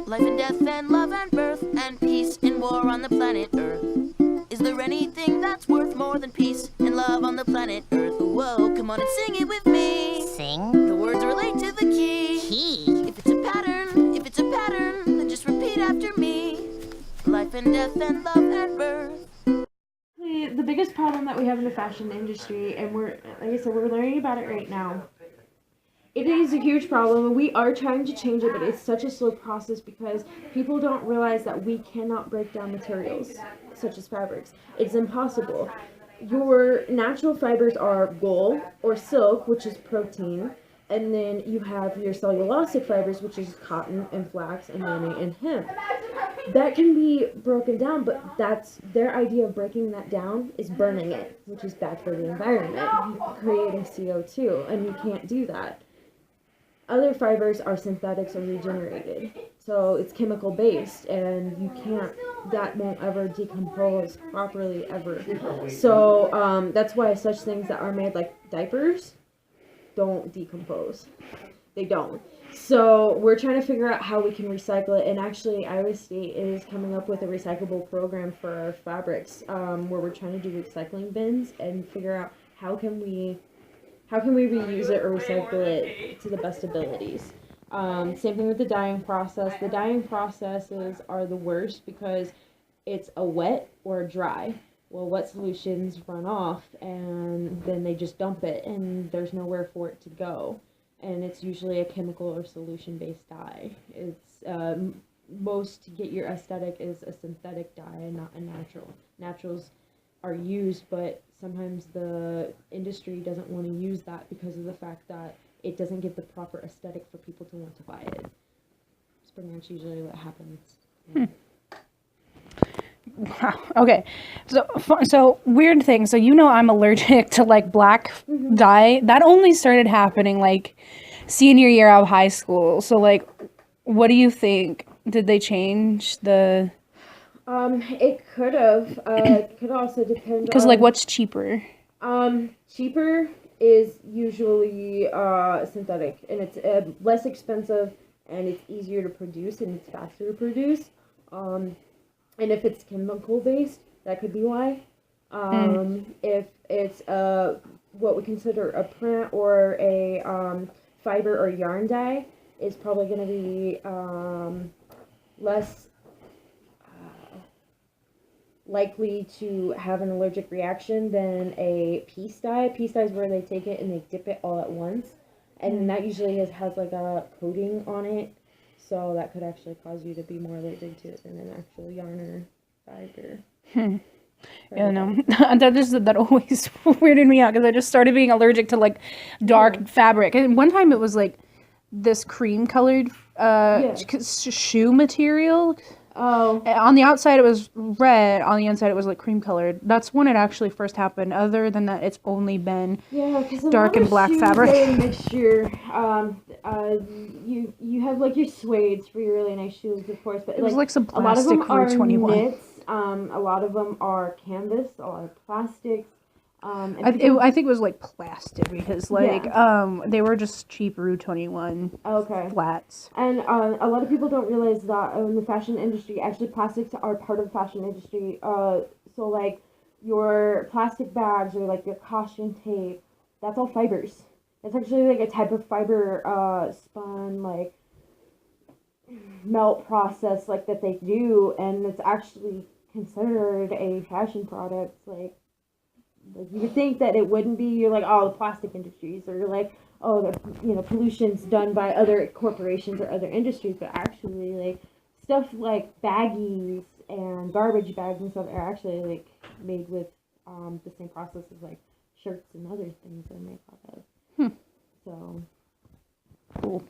Life and death and love and birth and peace and war on the planet Earth. Is there anything that's worth more than peace and love on the planet Earth? Whoa, come on and sing it with me. Sing? The words relate to the key. Key? If it's a pattern, then just repeat after me. Life and death and love and birth. The biggest problem that we have in the fashion industry, and like I said, we're learning about it right now. It is a huge problem, and we are trying to change it, but it's such a slow process because people don't realize that we cannot break down materials, such as fabrics. It's impossible. Your natural fibers are wool or silk, which is protein, and then you have your cellulosic fibers, which is cotton and flax and linen and hemp. That can be broken down, but that's their idea of breaking that down is burning it, which is bad for the environment, creating CO2, and you can't do that. Other fibers are synthetics or regenerated, so it's chemical based, and that won't ever decompose properly ever. So that's why such things that are made like diapers don't decompose. They don't. So we're trying to figure out how we can recycle it, and actually Iowa State is coming up with a recyclable program for our fabrics, where we're trying to do recycling bins and figure out how can we reuse it or recycle it to the best abilities. Same thing with the dyeing process. The dyeing processes are the worst because it's a wet or a dry. Well, wet solutions run off and then they just dump it and there's nowhere for it to go. And it's usually a chemical or solution-based dye. It's most to get your aesthetic is a synthetic dye and not a natural. Naturals are used, but sometimes the industry doesn't want to use that because of the fact that it doesn't give the proper aesthetic for people to want to buy it. That's pretty much usually what happens. Yeah. Wow. Okay. So weird thing. So I'm allergic to like black dye. That only started happening like senior year of high school. So like, what do you think? Did they change the? It could have. It could also depend. Because like, what's cheaper? Cheaper is usually synthetic, and it's less expensive, and it's easier to produce, and it's faster to produce. And if it's chemical based, that could be why. If it's what we consider a print or a fiber or yarn dye, it's probably going to be less likely to have an allergic reaction than a piece dye. Piece dye is where they take it and they dip it all at once, and that usually has like a coating on it. So that could actually cause you to be more allergic to it than an actual yarn or fiber. Yeah, no. That always weirded me out because I just started being allergic to like dark fabric. And one time it was like this cream colored shoe material. Oh. On the outside it was red, on the inside it was like cream colored. That's when it actually first happened. Other than that, it's only been dark and black fabric. Mixture. You have like your suedes for your really nice shoes, of course, but it was like some a lot of plastic them are 21. knits. A lot of them are canvas, a lot of plastics. I think it was like plastic because like they were just cheap Rue 21 flats. And a lot of people don't realize that in the fashion industry, actually plastics are part of the fashion industry. So like your plastic bags or like your caution tape, that's all fibers. It's actually like a type of fiber spun like melt process like that they do, and it's actually considered a fashion product. Like you would think that it wouldn't be. You're like, oh, the plastic industries, or you're like, oh, the pollution's done by other corporations or other industries, but actually like stuff like baggies and garbage bags and stuff are actually like made with the same process as like shirts and other things are made out of. So Cool.